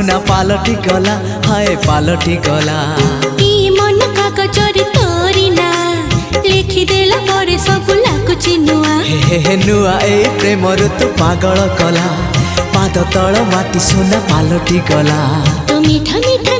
सुना पालटी गला हाय पालटी गला मन कागजरे तोरी ना लिखिदेला परे सब लाଗୁଛି नुआ हे नुआ ए प्रेम ऋतु पागल कला पाद तल माटी सुना पालटी गला तो मीठा मीठा